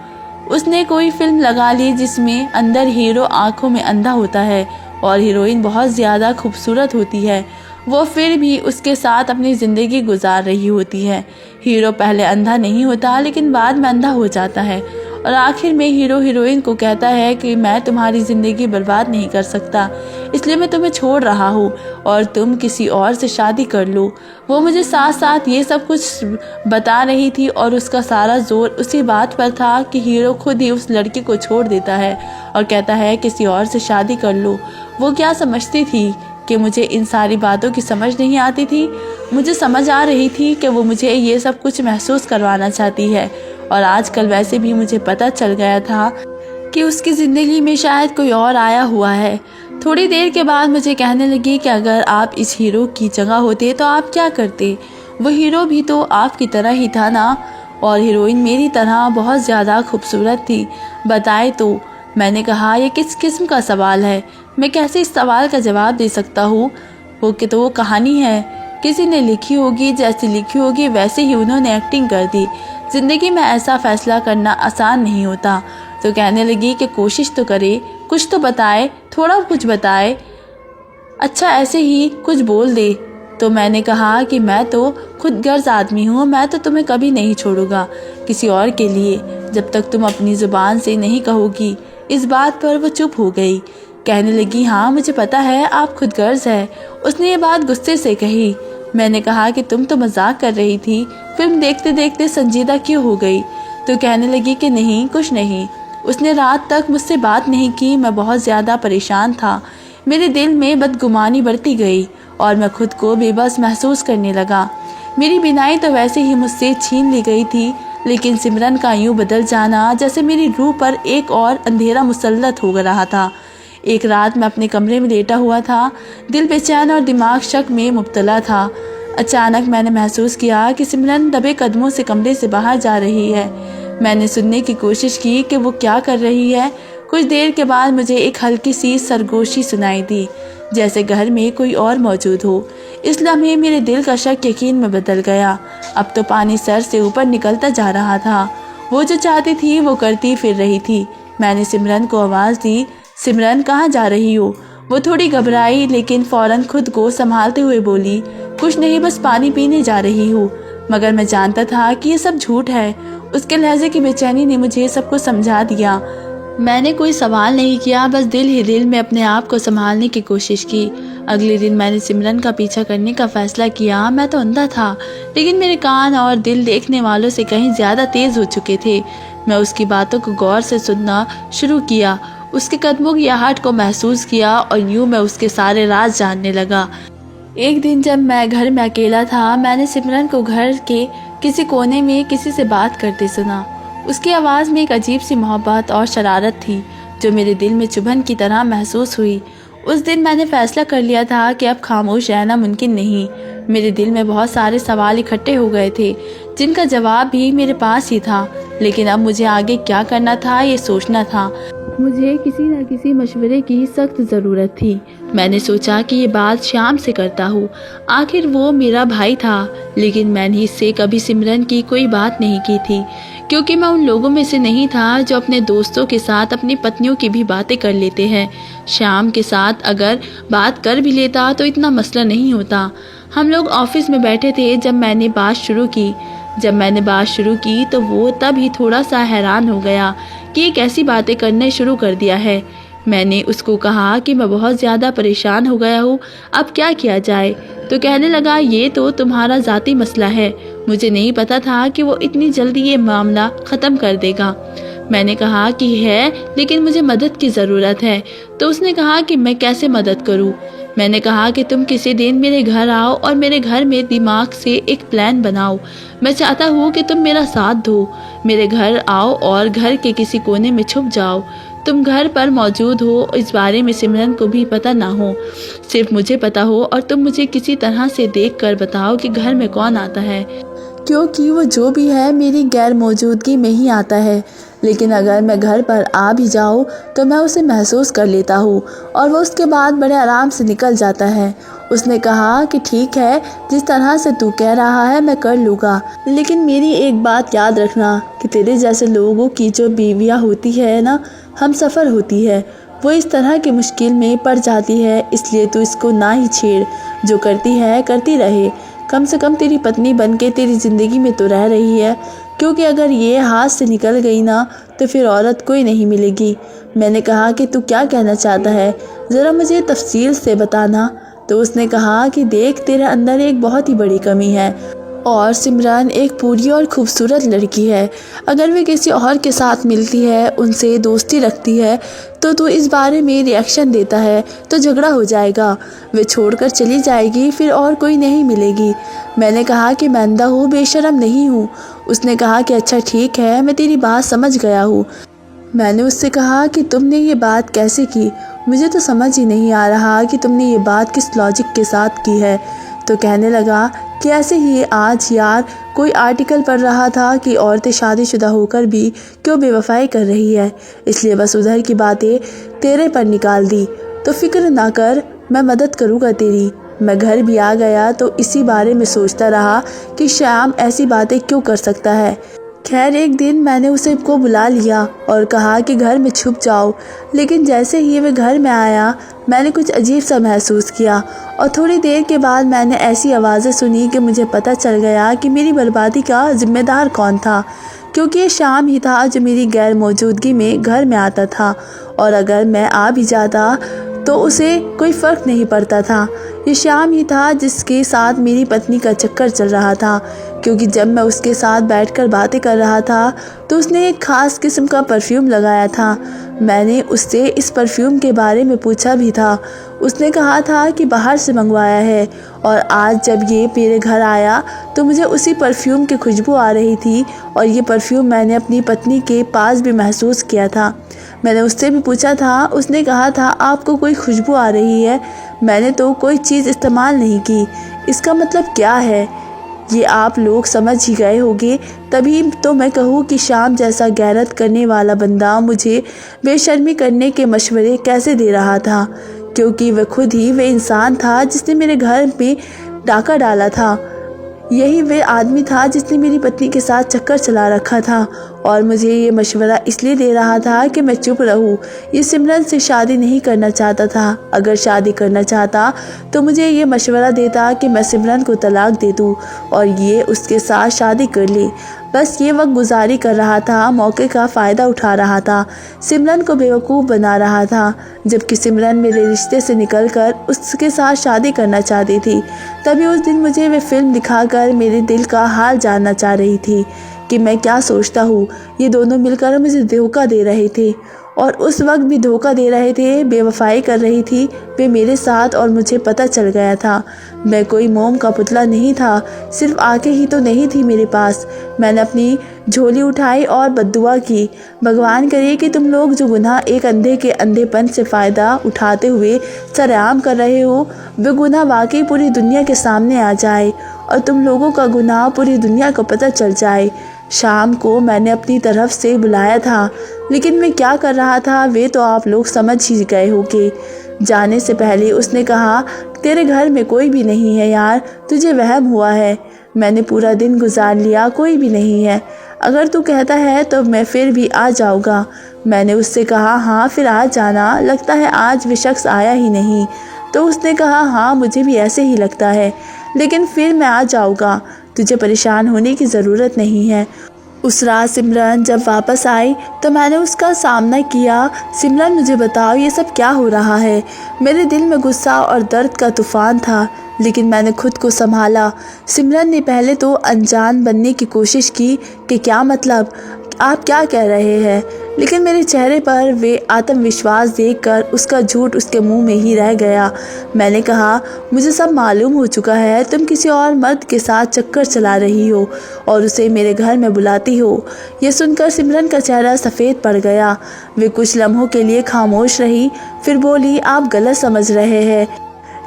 उसने कोई फिल्म लगा ली जिसमें अंदर हीरो आंखों में अंधा होता है और हीरोइन बहुत ज़्यादा खूबसूरत होती है। वो फिर भी उसके साथ अपनी ज़िंदगी गुजार रही होती है। हीरो पहले अंधा नहीं होता, लेकिन बाद में अंधा हो जाता है और आखिर में हीरो हीरोइन को कहता है कि मैं तुम्हारी ज़िंदगी बर्बाद नहीं कर सकता, इसलिए मैं तुम्हें छोड़ रहा हूँ और तुम किसी और से शादी कर लो। वो मुझे साथ साथ ये सब कुछ बता रही थी और उसका सारा जोर उसी बात पर था कि हीरो खुद ही उस लड़की को छोड़ देता है और कहता है किसी और से शादी कर लो। वो क्या समझती थी कि मुझे इन सारी बातों की समझ नहीं आती थी? मुझे समझ आ रही थी कि वो मुझे ये सब कुछ महसूस करवाना चाहती है। और आजकल वैसे भी मुझे पता चल गया था कि उसकी ज़िंदगी में शायद कोई और आया हुआ है। थोड़ी देर के बाद मुझे कहने लगी कि अगर आप इस हीरो की जगह होते तो आप क्या करते? वो हीरो भी तो आपकी तरह ही था ना, और हीरोइन मेरी तरह बहुत ज़्यादा खूबसूरत थी। बताए तो। मैंने कहा, यह किस किस्म का सवाल है? मैं कैसे इस सवाल का जवाब दे सकता हूँ? वो कहानी है, किसी ने लिखी होगी, जैसी लिखी होगी वैसे ही उन्होंने एक्टिंग कर दी। ज़िंदगी में ऐसा फ़ैसला करना आसान नहीं होता। तो कहने लगी कि कोशिश तो करे, कुछ तो बताए, थोड़ा कुछ बताए, अच्छा ऐसे ही कुछ बोल दे। तो मैंने कहा कि मैं तो खुद गर्ज आदमी हूँ, मैं तो तुम्हें कभी नहीं छोड़ूंगा किसी और के लिए, जब तक तुम अपनी ज़ुबान से नहीं कहोगी। इस बात पर वो चुप हो गई। कहने लगी, हाँ मुझे पता है आप खुद गर्ज है। उसने ये बात गुस्से से कही। मैंने कहा कि तुम तो मजाक कर रही थी, फिल्म देखते देखते संजीदा क्यों हो गई? तो कहने लगी कि नहीं, कुछ नहीं। उसने रात तक मुझसे बात नहीं की। मैं बहुत ज़्यादा परेशान था। मेरे दिल में बदगुमानी बढ़ती गई और मैं खुद को बेबस महसूस करने लगा। मेरी बिनाई तो वैसे ही मुझसे छीन ली गई थी, लेकिन सिमरन का यूं बदल जाना जैसे मेरी रूह पर एक और अंधेरा मुसल्लत हो रहा था। एक रात मैं अपने कमरे में लेटा हुआ था, दिल बेचैन और दिमाग शक में मुब्तला था। अचानक मैंने महसूस किया कि सिमरन दबे कदमों से कमरे से बाहर जा रही है। मैंने सुनने की कोशिश की कि वो क्या कर रही है। कुछ देर के बाद मुझे एक हल्की सी सरगोशी सुनाई दी, जैसे घर में कोई और मौजूद हो। इस लम्हे मेरे दिल का शक यकीन में बदल गया। अब तो पानी सर से ऊपर निकलता जा रहा था। वो जो चाहती थी वो करती फिर रही थी। मैंने सिमरन को आवाज़ दी, सिमरन कहाँ जा रही हो? वो थोड़ी घबराई लेकिन फ़ौरन खुद को संभालते हुए बोली, कुछ नहीं, बस पानी पीने जा रही हूँ। मगर मैं जानता था कि ये सब झूठ है। उसके लहजे की बेचैनी ने मुझे सब कुछ समझा दिया। मैंने कोई सवाल नहीं किया, बस दिल ही दिल में अपने आप को संभालने की कोशिश की। अगले दिन मैंने सिमरन का पीछा करने का फैसला किया। मैं तो अंधा था, लेकिन मेरे कान और दिल देखने वालों से कहीं ज़्यादा तेज़ हो चुके थे। मैं उसकी बातों को गौर से सुनना शुरू किया, उसके कदमों की आहट को महसूस किया और यूँ मैं उसके सारे राज जानने लगा। एक दिन जब मैं घर में अकेला था, मैंने सिमरन को घर के किसी कोने में किसी से बात करते सुना। उसकी आवाज़ में एक अजीब सी मोहब्बत और शरारत थी जो मेरे दिल में चुभन की तरह महसूस हुई। उस दिन मैंने फ़ैसला कर लिया था कि अब खामोश रहना मुमकिन नहीं। मेरे दिल में बहुत सारे सवाल इकट्ठे हो गए थे जिनका जवाब भी मेरे पास ही था, लेकिन अब मुझे आगे क्या करना था ये सोचना था। मुझे किसी न किसी मशवरे की सख्त ज़रूरत थी। मैंने सोचा कि ये बात श्याम से करता हूँ, आखिर वो मेरा भाई था। लेकिन मैंने इससे कभी सिमरन की कोई बात नहीं की थी, क्योंकि मैं उन लोगों में से नहीं था जो अपने दोस्तों के साथ अपनी पत्नियों की भी बातें कर लेते हैं। श्याम के साथ अगर बात कर भी लेता तो इतना मसला नहीं होता। हम लोग ऑफिस में बैठे थे जब मैंने बात शुरू की तो वो तब ही थोड़ा सा हैरान हो गया कि ये कैसी बातें करने शुरू कर दिया है। मैंने उसको कहा कि मैं बहुत ज़्यादा परेशान हो गया हूँ, अब क्या किया जाए? तो कहने लगा, ये तो तुम्हारा ज़ाती मसला है। मुझे नहीं पता था कि वो इतनी जल्दी ये मामला ख़त्म कर देगा। मैंने कहा कि है, लेकिन मुझे मदद की ज़रूरत है। तो उसने कहा कि मैं कैसे मदद करूँ? मैंने कहा कि तुम किसी दिन मेरे घर आओ और मेरे घर में दिमाग से एक प्लान बनाओ। मैं चाहता हूँ कि तुम मेरा साथ दो। मेरे घर आओ और घर के किसी कोने में छुप जाओ। तुम घर पर मौजूद हो, इस बारे में सिमरन को भी पता ना हो, सिर्फ मुझे पता हो, और तुम मुझे किसी तरह से देख कर बताओ कि घर में कौन आता है, क्योंकि वो जो भी है मेरी गैर मौजूदगी में ही आता है। लेकिन अगर मैं घर पर आ भी जाऊँ तो मैं उसे महसूस कर लेता हूँ और वो उसके बाद बड़े आराम से निकल जाता है। उसने कहा कि ठीक है, जिस तरह से तू कह रहा है मैं कर लूँगा, लेकिन मेरी एक बात याद रखना कि तेरे जैसे लोगों की जो बीवियाँ होती है ना, हम सफ़र होती है, वो इस तरह की मुश्किल में पड़ जाती है। इसलिए तू इसको ना ही छेड़, जो करती है करती रहे। कम से कम तेरी पत्नी बनके तेरी ज़िंदगी में तो रह रही है, क्योंकि अगर ये हाथ से निकल गई ना तो फिर औरत कोई नहीं मिलेगी। मैंने कहा कि तू क्या कहना चाहता है, ज़रा मुझे तफसील से बताना। तो उसने कहा कि देख, तेरे अंदर एक बहुत ही बड़ी कमी है और सिमरन एक पूरी और खूबसूरत लड़की है। अगर वे किसी और के साथ मिलती है, उनसे दोस्ती रखती है, तो तू इस बारे में रिएक्शन देता है तो झगड़ा हो जाएगा। वे छोड़कर चली जाएगी, फिर और कोई नहीं मिलेगी। मैंने कहा कि मैं अंधा हूँ, बेशर्म नहीं हूँ। उसने कहा कि अच्छा ठीक है, मैं तेरी बात समझ गया हूँ। मैंने उससे कहा कि तुमने ये बात कैसे की? मुझे तो समझ ही नहीं आ रहा कि तुमने ये बात किस लॉजिक के साथ की है। तो कहने लगा कि ऐसे ही आज यार कोई आर्टिकल पढ़ रहा था कि औरतें शादीशुदा होकर भी क्यों बेवफाई कर रही है, इसलिए बस उधर की बातें तेरे पर निकाल दी। तो फिक्र ना कर, मैं मदद करूँगा तेरी। मैं घर भी आ गया तो इसी बारे में सोचता रहा कि श्याम ऐसी बातें क्यों कर सकता है। खैर एक दिन मैंने उसे को बुला लिया और कहा कि घर में छुप जाओ, लेकिन जैसे ही वह घर में आया मैंने कुछ अजीब सा महसूस किया और थोड़ी देर के बाद मैंने ऐसी आवाज़ें सुनी कि मुझे पता चल गया कि मेरी बर्बादी का जिम्मेदार कौन था, क्योंकि ये श्याम ही था जो मेरी गैर मौजूदगी में घर में आता था और अगर मैं आ भी जाता तो उसे कोई फ़र्क नहीं पड़ता था। ये श्याम ही था जिसके साथ मेरी पत्नी का चक्कर चल रहा था, क्योंकि जब मैं उसके साथ बैठकर बातें कर रहा था तो उसने एक ख़ास किस्म का परफ्यूम लगाया था। मैंने उससे इस परफ्यूम के बारे में पूछा भी था। उसने कहा था कि बाहर से मंगवाया है, और आज जब ये मेरे घर आया तो मुझे उसी परफ्यूम की खुशबू आ रही थी, और ये परफ्यूम मैंने अपनी पत्नी के पास भी महसूस किया था। मैंने उससे भी पूछा था, उसने कहा था आपको कोई खुशबू आ रही है, मैंने तो कोई चीज़ इस्तेमाल नहीं की। इसका मतलब क्या है ये आप लोग समझ ही गए होंगे। तभी तो मैं कहूँ कि शाम जैसा गैरत करने वाला बंदा मुझे बेशर्मी करने के मशवरे कैसे दे रहा था, क्योंकि वह खुद ही वह इंसान था जिसने मेरे घर में डाका डाला था। यही वह आदमी था जिसने मेरी पत्नी के साथ चक्कर चला रखा था, और मुझे ये मशवरा इसलिए दे रहा था कि मैं चुप रहूं। ये सिमरन से शादी नहीं करना चाहता था। अगर शादी करना चाहता तो मुझे ये मशवरा देता कि मैं सिमरन को तलाक दे दूं और ये उसके साथ शादी कर ले। बस ये वक्त गुजारी कर रहा था, मौके का फ़ायदा उठा रहा था, सिमरन को बेवकूफ़ बना रहा था। जबकि सिमरन मेरे रिश्ते से निकलकर उसके साथ शादी करना चाहती थी। तभी उस दिन मुझे वे फिल्म दिखाकर मेरे दिल का हाल जानना चाह रही थी कि मैं क्या सोचता हूँ। ये दोनों मिलकर मुझे धोखा दे रहे थे, और उस वक्त भी धोखा दे रहे थे, बेवफाई कर रही थी वे मेरे साथ, और मुझे पता चल गया था। मैं कोई मोम का पुतला नहीं था, सिर्फ आंखें ही तो नहीं थी मेरे पास। मैंने अपनी झोली उठाई और बद्दुआ की, भगवान करे कि तुम लोग जो गुनाह एक अंधे के अंधेपन से फ़ायदा उठाते हुए सरेआम कर रहे हो, वे गुनाह वाकई पूरी दुनिया के सामने आ जाए, और तुम लोगों का गुनाह पूरी दुनिया को पता चल जाए। शाम को मैंने अपनी तरफ से बुलाया था, लेकिन मैं क्या कर रहा था वे तो आप लोग समझ ही गए होंगे। जाने से पहले उसने कहा, तेरे घर में कोई भी नहीं है यार, तुझे वहम हुआ है। मैंने पूरा दिन गुजार लिया, कोई भी नहीं है। अगर तू कहता है तो मैं फिर भी आ जाऊँगा। मैंने उससे कहा, हाँ फिर आ जाना, लगता है आज वे शख्स आया ही नहीं। तो उसने कहा, हाँ मुझे भी ऐसे ही लगता है, लेकिन फिर मैं आ जाऊँगा, तुझे परेशान होने की ज़रूरत नहीं है। उस रात सिमरन जब वापस आई तो मैंने उसका सामना किया। सिमरन मुझे बताओ ये सब क्या हो रहा है। मेरे दिल में गुस्सा और दर्द का तूफ़ान था, लेकिन मैंने खुद को संभाला। सिमरन ने पहले तो अनजान बनने की कोशिश की कि क्या मतलब, आप क्या कह रहे हैं, लेकिन मेरे चेहरे पर वे आत्मविश्वास देखकर उसका झूठ उसके मुंह में ही रह गया। मैंने कहा, मुझे सब मालूम हो चुका है, तुम किसी और मर्द के साथ चक्कर चला रही हो और उसे मेरे घर में बुलाती हो। यह सुनकर सिमरन का चेहरा सफ़ेद पड़ गया। वे कुछ लम्हों के लिए खामोश रही, फिर बोली, आप गलत समझ रहे हैं।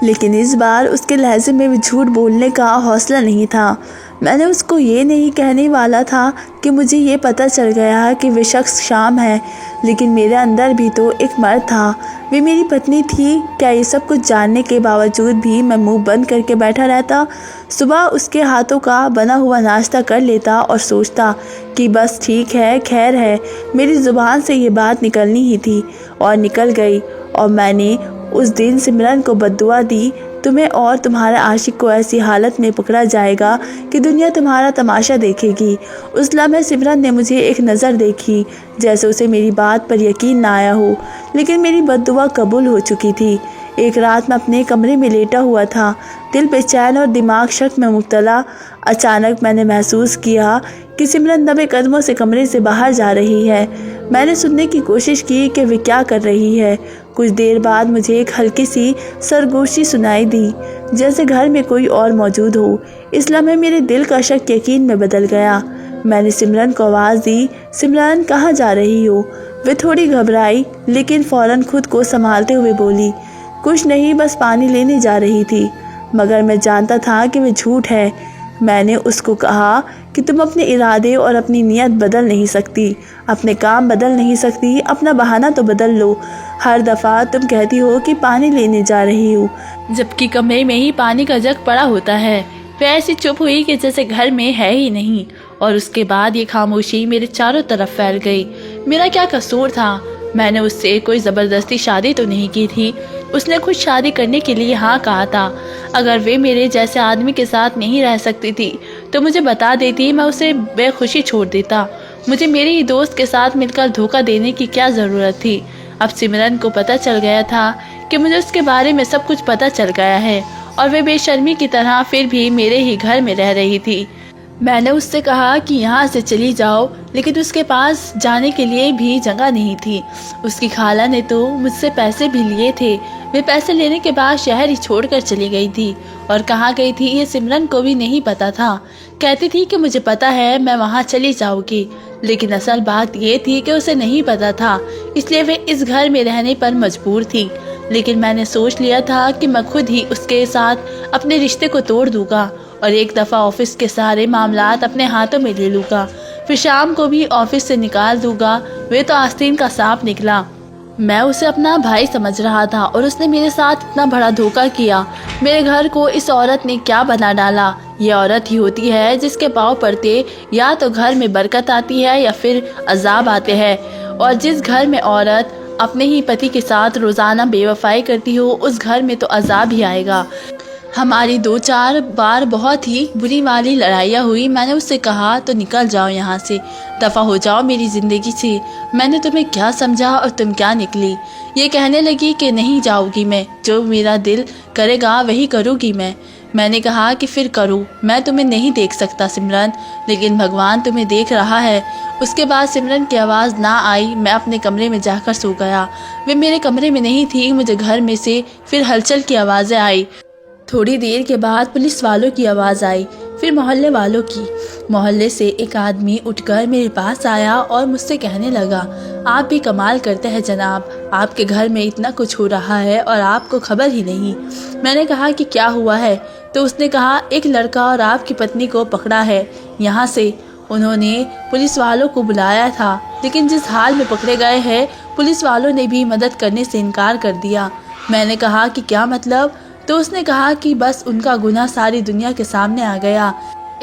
लेकिन इस बार उसके लहजे में भी झूठ बोलने का हौसला नहीं था। मैंने उसको ये नहीं कहने वाला था कि मुझे ये पता चल गया कि वे शख्स शाम है, लेकिन मेरे अंदर भी तो एक मर्द था, वे मेरी पत्नी थी। क्या ये सब कुछ जानने के बावजूद भी मैं मुंह बंद करके बैठा रहता? सुबह उसके हाथों का बना हुआ नाश्ता कर लेता और सोचता कि बस ठीक है, खैर है। मेरी ज़ुबान से ये बात निकलनी ही थी, और निकल गई। और मैंने उस दिन सिमरन को बद्दुआ दी, तुम्हें और तुम्हारे आशिक को ऐसी हालत में पकड़ा जाएगा कि दुनिया तुम्हारा तमाशा देखेगी। उस लम्हे सिमरन ने मुझे एक नज़र देखी, जैसे उसे मेरी बात पर यकीन ना आया हो, लेकिन मेरी बद्दुआ कबूल हो चुकी थी। एक रात मैं अपने कमरे में लेटा हुआ था, दिल बेचैन और दिमाग शक में मुब्तला। अचानक मैंने महसूस किया कि सिमरन दबे कदमों से कमरे से बाहर जा रही है। मैंने सुनने की कोशिश की कि वे क्या कर रही है। कुछ देर बाद मुझे एक हल्की सी सरगोशी सुनाई दी, जैसे घर में कोई और मौजूद हो। इस लम्हे मेरे दिल का शक यकीन में बदल गया। मैंने सिमरन को आवाज़ दी, सिमरन कहाँ जा रही हो? वे थोड़ी घबराई, लेकिन फ़ौरन खुद को संभालते हुए बोली, कुछ नहीं, बस पानी लेने जा रही थी। मगर मैं जानता था कि वह झूठ है। मैंने उसको कहा कि तुम अपने इरादे और अपनी नीयत बदल नहीं सकती, अपने काम बदल नहीं सकती, अपना बहाना तो बदल लो। हर दफ़ा तुम कहती हो कि पानी लेने जा रही हो, जबकि कमरे में ही पानी का जग पड़ा होता है। वह ऐसी चुप हुई कि जैसे घर में है ही नहीं, और उसके बाद ये खामोशी मेरे चारों तरफ फैल गई। मेरा क्या कसूर था? मैंने उससे कोई ज़बरदस्ती शादी तो नहीं की थी। उसने खुद शादी करने के लिए हाँ कहा था। अगर वे मेरे जैसे आदमी के साथ नहीं रह सकती थी तो मुझे बता देती, मैं उसे बेखुशी छोड़ देता। मुझे मेरे ही दोस्त के साथ मिलकर धोखा देने की क्या ज़रूरत थी? अब सिमरन को पता चल गया था कि मुझे उसके बारे में सब कुछ पता चल गया है, और वे बेशर्मी की तरह फिर भी मेरे ही घर में रह रही थी। मैंने उससे कहा कि यहाँ से चली जाओ, लेकिन उसके पास जाने के लिए भी जगह नहीं थी। उसकी खाला ने तो मुझसे पैसे भी लिए थे। वे पैसे लेने के बाद शहर ही छोड़कर चली गई थी। और कहाँ गई थी ये सिमरन को भी नहीं पता था। कहती थी कि मुझे पता है, मैं वहाँ चली जाऊँगी, लेकिन असल बात ये थी कि उसे नहीं पता था, इसलिए वे इस घर में रहने पर मजबूर थी। लेकिन मैंने सोच लिया था कि मैं खुद ही उसके साथ अपने रिश्ते को तोड़ दूंगा और एक दफ़ा ऑफिस के सारे मामलात अपने हाथों में ले लूँगा, फिर शाम को भी ऑफिस से निकाल दूंगा। वे तो आस्तीन का सांप निकला। मैं उसे अपना भाई समझ रहा था और उसने मेरे साथ इतना बड़ा धोखा किया। मेरे घर को इस औरत ने क्या बना डाला। ये औरत ही होती है जिसके पाँव पड़ते या तो घर में बरकत आती है या फिर अजाब आते हैं। और जिस घर में औरत अपने ही पति के साथ रोज़ाना बेवफाई करती हो, उस घर में तो अजाब ही आएगा। हमारी 2-4 बार बहुत ही बुरी वाली लड़ाइयाँ हुई। मैंने उससे कहा तो निकल जाओ यहाँ से, दफ़ा हो जाओ मेरी ज़िंदगी से। मैंने तुम्हें क्या समझा और तुम क्या निकली। ये कहने लगी कि नहीं जाऊँगी मैं, जो मेरा दिल करेगा वही करूँगी मैं। मैंने कहा कि फिर करूँ, मैं तुम्हें नहीं देख सकता सिमरन, लेकिन भगवान तुम्हें देख रहा है। उसके बाद सिमरन की आवाज़ ना आई। मैं अपने कमरे में जाकर सो गया। वे मेरे कमरे में नहीं थी। मुझे घर में से फिर हलचल की आवाज़ें आई। थोड़ी देर के बाद पुलिस वालों की आवाज़ आई, फिर मोहल्ले वालों की। मोहल्ले से एक आदमी उठकर मेरे पास आया और मुझसे कहने लगा, आप भी कमाल करते हैं जनाब, आपके घर में इतना कुछ हो रहा है और आपको खबर ही नहीं। मैंने कहा कि क्या हुआ है, तो उसने कहा एक लड़का और आपकी पत्नी को पकड़ा है यहाँ से। उन्होंने पुलिस वालों को बुलाया था, लेकिन जिस हाल में पकड़े गए हैं, पुलिस वालों ने भी मदद करने से इनकार कर दिया। मैंने कहा कि क्या मतलब, तो उसने कहा कि बस उनका गुनाह सारी दुनिया के सामने आ गया।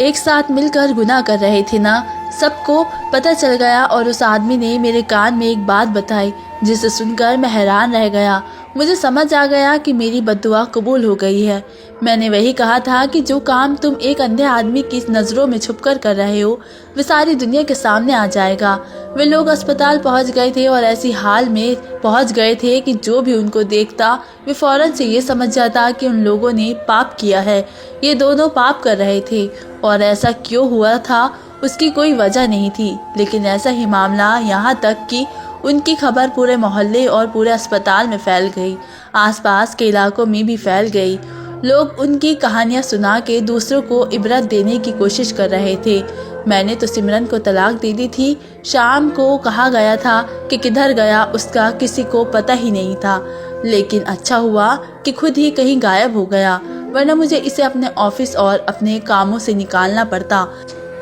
एक साथ मिलकर गुनाह कर रहे थे ना, सबको पता चल गया। और उस आदमी ने मेरे कान में एक बात बताई जिसे सुनकर मैं हैरान रह गया। मुझे समझ आ गया कि मेरी बद्दुआ कबूल हो गई है। मैंने वही कहा था कि जो काम तुम एक अंधे आदमी की नज़रों में छुपकर कर रहे हो, वे सारी दुनिया के सामने आ जाएगा। वे लोग अस्पताल पहुंच गए थे और ऐसी हाल में पहुंच गए थे कि जो भी उनको देखता वे फौरन से ये समझ जाता कि उन लोगों ने पाप किया है। ये दोनों पाप कर रहे थे और ऐसा क्यों हुआ था उसकी कोई वजह नहीं थी। लेकिन ऐसा ही मामला, यहाँ तक कि उनकी खबर पूरे मोहल्ले और पूरे अस्पताल में फैल गई, आसपास के इलाकों में भी फैल गई। लोग उनकी कहानियाँ सुना के दूसरों को इबरत देने की कोशिश कर रहे थे। मैंने तो सिमरन को तलाक दे दी थी। शाम को कहा गया था कि किधर गया उसका किसी को पता ही नहीं था, लेकिन अच्छा हुआ कि खुद ही कहीं गायब हो गया, वरना मुझे इसे अपने ऑफिस और अपने कामों से निकालना पड़ता।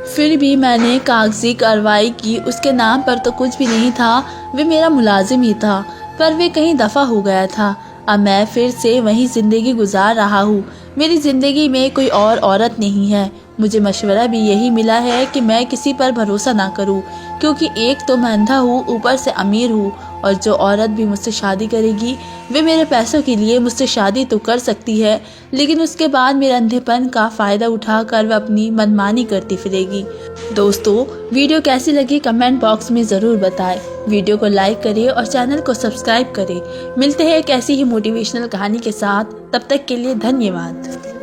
फिर भी मैंने कागजी कार्रवाई की। उसके नाम पर तो कुछ भी नहीं था, वे मेरा मुलाजिम ही था, पर वे कहीं दफ़ा हो गया था। अब मैं फिर से वही ज़िंदगी गुजार रहा हूँ। मेरी ज़िंदगी में कोई और औरत नहीं है। मुझे मशवरा भी यही मिला है कि मैं किसी पर भरोसा ना करूँ, क्योंकि एक तो मैं अंधा हूँ, ऊपर से अमीर हूँ, और जो औरत भी मुझसे शादी करेगी वे मेरे पैसों के लिए मुझसे शादी तो कर सकती है, लेकिन उसके बाद मेरे अंधेपन का फ़ायदा उठाकर वह अपनी मनमानी करती फिरेगी। दोस्तों, वीडियो कैसी लगी कमेंट बॉक्स में ज़रूर बताएं। वीडियो को लाइक करें और चैनल को सब्सक्राइब करें। मिलते हैं एक ऐसी ही मोटिवेशनल कहानी के साथ, तब तक के लिए धन्यवाद।